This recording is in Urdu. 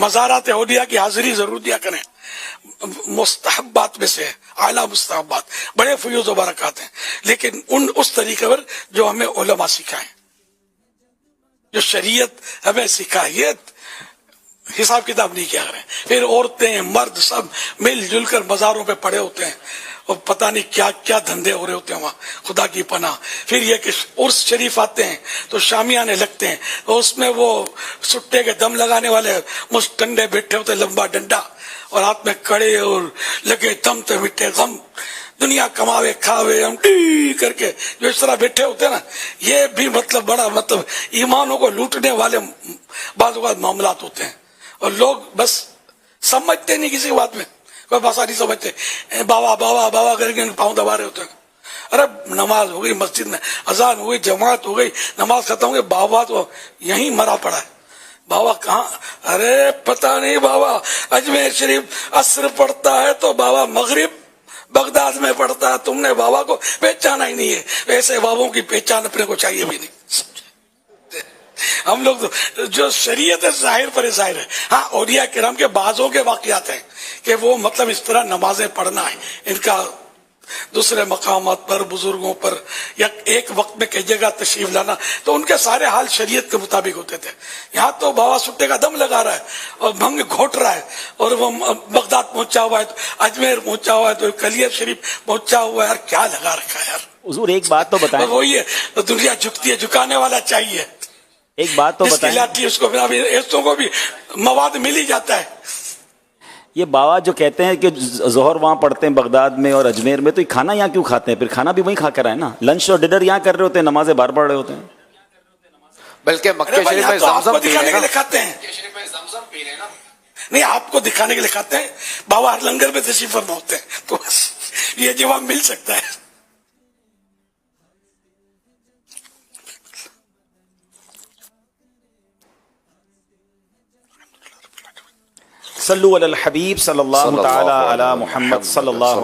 مزارات اولیاء کی حاضری ضرور دیا کریں، مستحبات میں سے اعلیٰ مستحبات، بڑے فیوز و برکات ہیں، لیکن اس طریقے پر جو ہمیں علماء سکھائیں، جو شریعت ہمیں سکھائے، یہ حساب کتاب نہیں کیا کریں۔ پھر عورتیں مرد سب مل جل کر مزاروں پہ پڑے ہوتے ہیں اور پتہ نہیں کیا کیا دھندے ہو رہے ہوتے ہیں وہاں، خدا کی پناہ۔ پھر یہ کہ عرس شریف آتے ہیں تو شامیانے لگتے ہیں، تو اس میں وہ سٹے کے دم لگانے والے مستنڈے بیٹھے ہوتے ہیں، لمبا ڈنڈا اور ہاتھ میں کڑے اور لگے دم تے مٹے غم، دنیا کماوے کھاوے ہم ٹی کر کے جو اس طرح بیٹھے ہوتے ہیں نا، یہ بھی مطلب بڑا مطلب ایمانوں کو لوٹنے والے بعض اوقات معاملات ہوتے ہیں، اور لوگ بس سمجھتے نہیں کسی بات میں، کوئی بھاشا نہیں سمجھتے، بابا بابا بابا کر کے پاؤں دبا رہے ہوتے ہیں۔ ارے نماز ہو گئی مسجد میں، اذان ہو گئی، جماعت ہو گئی، نماز ختم ہو گئی، بابا تو یہیں مرا پڑا ہے۔ بابا کہاں؟ ارے پتہ نہیں بابا اجمیر شریف عصر پڑھتا ہے تو بابا مغرب بغداد میں پڑھتا ہے، تم نے بابا کو پہچانا ہی نہیں ہے۔ ایسے بابوں کی پہچان اپنے کو چاہیے بھی نہیں۔ ہم لوگ جو شریعت ہے ظاہر پر ظاہر ہے۔ ہاں اولیاء کرام کے بعضوں کے واقعات ہیں کہ وہ مطلب اس طرح نمازیں پڑھنا ہے، ان کا دوسرے مقامات پر بزرگوں پر یا ایک وقت میں کئی جگہ تشریف لانا، تو ان کے سارے حال شریعت کے مطابق ہوتے تھے۔ یہاں تو بابا سٹے کا دم لگا رہا ہے اور بھنگ گھوٹ رہا ہے، اور وہ بغداد پہنچا ہوا ہے، تو اجمیر پہنچا ہوا ہے، تو کلیب شریف پہنچا ہوا ہے، یار کیا لگا رکھا ہے یار۔ حضور ایک بات تو بتائیں، وہی ہے دنیا جھکتی ہے، جھکانے والا چاہیے، ایک بات تو جس کی بتائیں، لاٹھی اس کو ایسوں کو بھی مواد مل ہی جاتا ہے۔ یہ بابا جو کہتے ہیں کہ ظہر وہاں پڑھتے ہیں بغداد میں اور اجمیر میں، تو یہ کھانا یہاں کیوں کھاتے ہیں؟ پھر کھانا بھی وہیں کھا کر آئے نا، لنچ اور ڈنر یہاں کر رہے ہوتے ہیں، نمازیں باہر پڑھ رہے ہوتے ہیں۔ بلکہ مکہ شریف میں تو آپ کو زمزم پی دکھانے رہے کے نا، لیے کھاتے ہیں، نہیں آپ کو دکھانے کے لیے کھاتے ہیں، بابا ہر لنگر میں تشریف فرما ہوتے ہیں، تو بس یہ جواب مل سکتا ہے۔ صلو علی الحبیب صلی اللہ تعالی علی محمد صلی اللہ